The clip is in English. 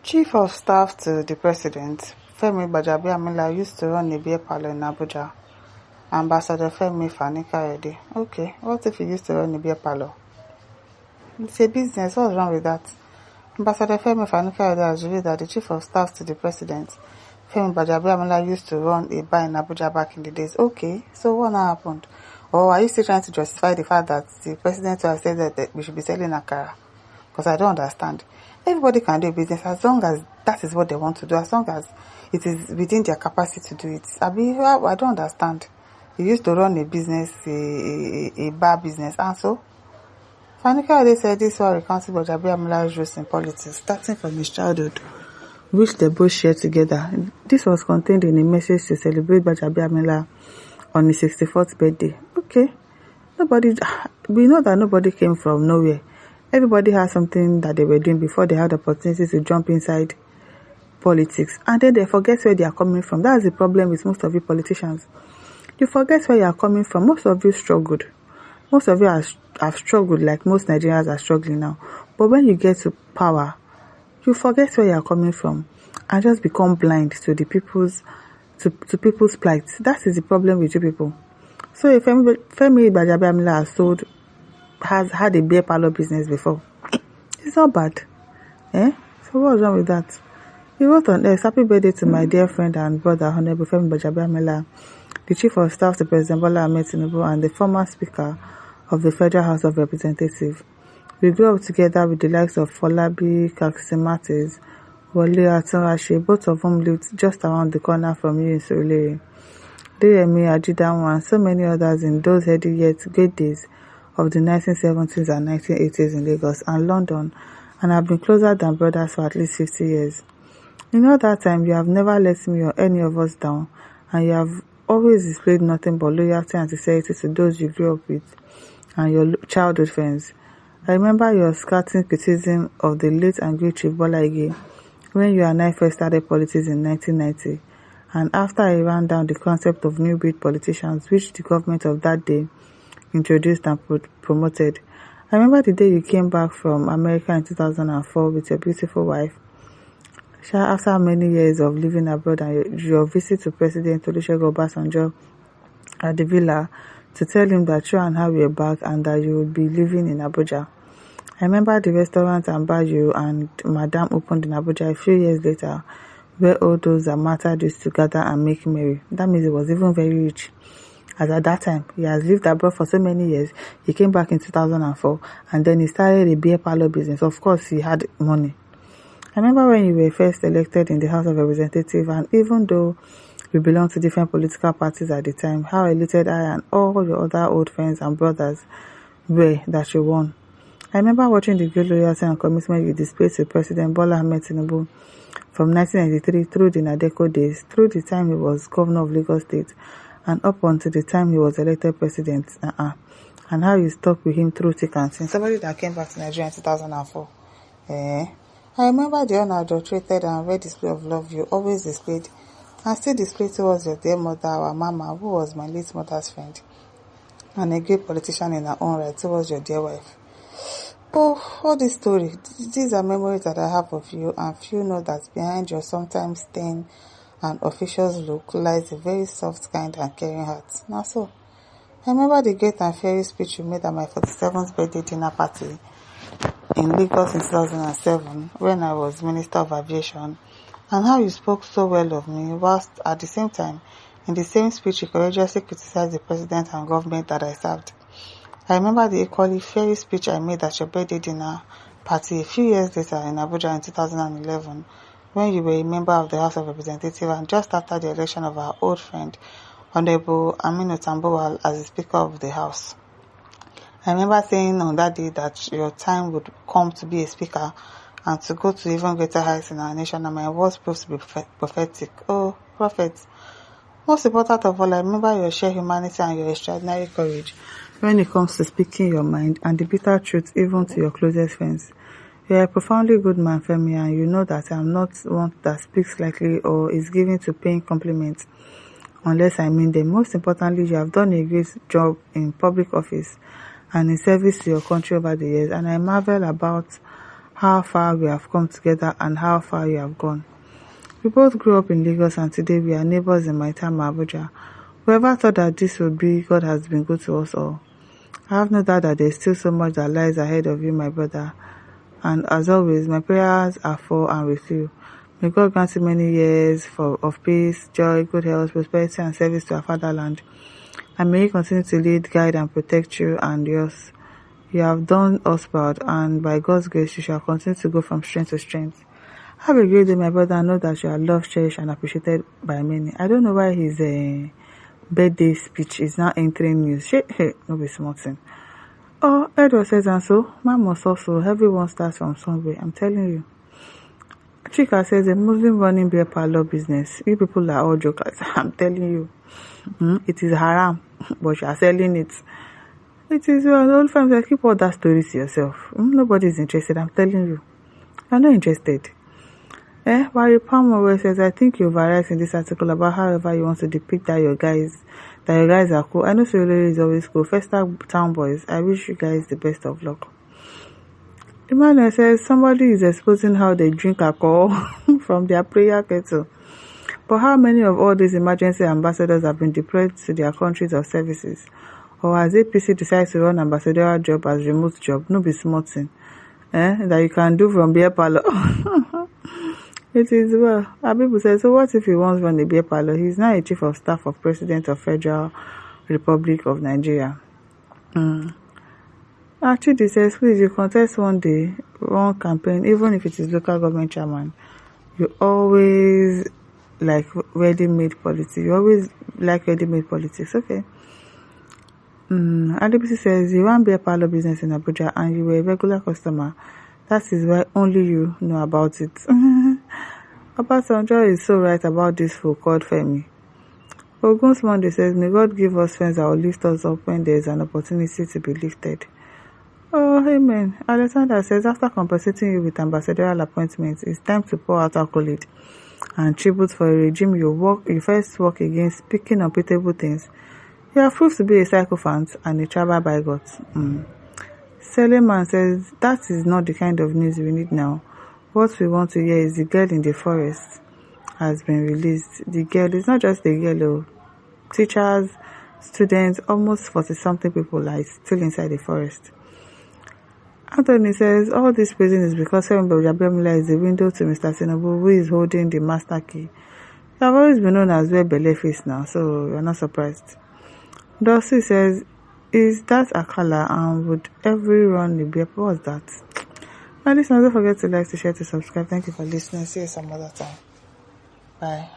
Chief of Staff to the President, Gbajabiamila used to run a beer parlour in Abuja. Ambassador Fani-Kayode. Okay, what if he used to run a beer parlour? It's a business, what's wrong with that? Ambassador Fani-Kayode has revealed that the Chief of Staff to the President, Gbajabiamila, used to run a bar in Abuja back in the days. Okay, so what now happened? Or are you still trying to justify the fact that the President has said that we should be selling akara? Because I don't understand. Everybody can do a business as long as that is what they want to do, as long as it is within their capacity to do it. I don't understand. He used to run a business, a bar business, and so Fani-Kayode said this was recounting Gbajabiamila's roots in politics, starting from his childhood, which they both shared together. This was contained in a message to celebrate Gbajabiamila on his 64th birthday. Okay, we know that nobody came from nowhere. Everybody has something that they were doing before they had the opportunity to jump inside politics, and then they forget where they are coming from. That's the problem with most of you politicians. You forget where you are coming from. Most of you struggled. Most of you have struggled like most Nigerians are struggling now. But when you get to power, you forget where you are coming from and just become blind to the people's plight. That is the problem with you people. So if Femi Gbajabiamila has had a beer parlour business before, it's not bad. So what's wrong with that? He wrote on X, "Happy birthday to my dear friend and brother, Honorable Femi Gbajabiamila, the Chief of Staff to President Bola Ahmed Tinubu and the former Speaker of the Federal House of Representatives. We grew up together with the likes of Folabi, Kaksimatis, Wole Atunrashe, both of whom lived just around the corner from you in Surulere, Deyemi Ajidanwa, and so many others in those heady yet great days of the 1970s and 1980s in Lagos and London, and have been closer than brothers for at least 50 years. In all that time, you have never let me or any of us down, and you have always displayed nothing but loyalty and sincerity to those you grew up with and your childhood friends. I remember your scathing criticism of the late and great Chief Bola Ige when you and I first started politics in 1990, and after I ran down the concept of new breed politicians which the government of that day introduced and promoted. I remember the day you came back from America in 2004 with your beautiful wife, after many years of living abroad, and your visit to President Olusegun Obasanjo at the villa to tell him that you and her were back and that you would be living in Abuja. I remember the restaurant and bar you and Madame opened in Abuja a few years later, where all those that mattered used to gather and make merry. That means he was even very rich. As at that time, he has lived abroad for so many years. He came back in 2004 and then he started a beer parlour business. Of course, he had money. I remember when you were first elected in the House of Representatives, and even though we belonged to different political parties at the time, how elated I and all your other old friends and brothers were that you won. I remember watching the great loyalty and commitment you displayed to President Bola Ahmed Tinubu from 1993 through the Nadeko days, through the time he was governor of Lagos State, and up until the time he was elected president, and how you stuck with him through thick and thin. Somebody that came back to Nigeria in 2004. I remember the unadulterated and rare display of love you always displayed and still display towards your dear mother, our mama, who was my late mother's friend, and a great politician in her own right towards your dear wife. Oh, all this story, these are memories that I have of you, and few know that behind your sometimes stern and officious look lies a very soft, kind, and caring heart. Now so, I remember the great and fiery speech you made at my 47th birthday dinner party in Lagos in 2007, when I was Minister of Aviation, and how you spoke so well of me, whilst at the same time, in the same speech, you courageously criticized the President and government that I served. I remember the equally fiery speech I made at your birthday dinner party a few years later in Abuja in 2011, when you were a member of the House of Representatives and just after the election of our old friend, Honorable Aminu Tambuwal, as the Speaker of the House. I remember saying on that day that your time would come to be a speaker and to go to even greater heights in our nation, and my words proved to be prophetic. Oh, prophets. Most important of all, I remember your sheer humanity and your extraordinary courage when it comes to speaking your mind and the bitter truth even to your closest friends. You are a profoundly good man, Femi, and you know that I am not one that speaks lightly or is given to paying compliments unless I mean them. Most importantly, you have done a great job in public office and in service to your country over the years, and I marvel about how far we have come together and how far you have gone. We both grew up in Lagos and today we are neighbors in my town, Abuja. Whoever thought that this would be, God has been good to us all. I have no doubt that there is still so much that lies ahead of you, my brother. And as always, my prayers are for and with you. May God grant you many years of peace, joy, good health, prosperity, and service to our fatherland. And may He continue to lead, guide, and protect you and yours. You have done us proud, and by God's grace, you shall continue to go from strength to strength. Have a great day, my brother, and know that you are loved, cherished, and appreciated by many. I don't know why his birthday speech is now entering news. Hey, no be small thing. Oh, Edward says, and so, man must also, everyone starts from somewhere, I'm telling you. Chika says, a Muslim running beer parlor business. You people are all jokers, I'm telling you. It is haram, but you are selling it. It is your old family. Keep all that stories to yourself. Nobody is interested, I'm telling you. I'm not interested. Barry Palmer says, I think you overwrite in this article about however you want to depict that your guys are cool. I know Solari is always cool. First town boys, I wish you guys the best of luck. Emmanuel says, somebody is exposing how they drink alcohol from their prayer kettle. But how many of all these emergency ambassadors have been deployed to their countries of services? Or has APC decided to run ambassadorial job as remote job? No be small thing. That you can do from beer parlor. It is well. Abibu says, so what if he once run a beer parlor? He's now a chief of staff of President of Federal Republic of Nigeria. Actually, says, please, you contest one day, one campaign, even if it is local government chairman. You always like ready-made politics. You always like ready-made politics. Okay. Adibisi says, you run beer parlor business in Abuja and you were a regular customer. That is why only you know about it. Obasanjo is so right about this fool called Femi. Ogun's Monday says, may God give us friends that will lift us up when there is an opportunity to be lifted. Oh, amen. Alexander says, after compensating you with ambassadorial appointments, it's time to pour out accolade and tribute for a regime you first work against, speaking unbeatable things. You have proved to be a sycophant and a tribal bigot. Seleman says, that is not the kind of news we need now. What we want to hear is the girl in the forest has been released. The girl is not just a girl. Teachers, students, almost 40-something people are still inside the forest. Anthony says, all this praising is because Gbajabiamila is the window to Mr. Tinubu, who is holding the master key. You have always been known as Bele Face now, so you're not surprised. Dossi says, is that Akala and would everyone be up? What's that? Now listen, don't forget to like, to share, to subscribe. Thank you for listening. See you some other time. Bye.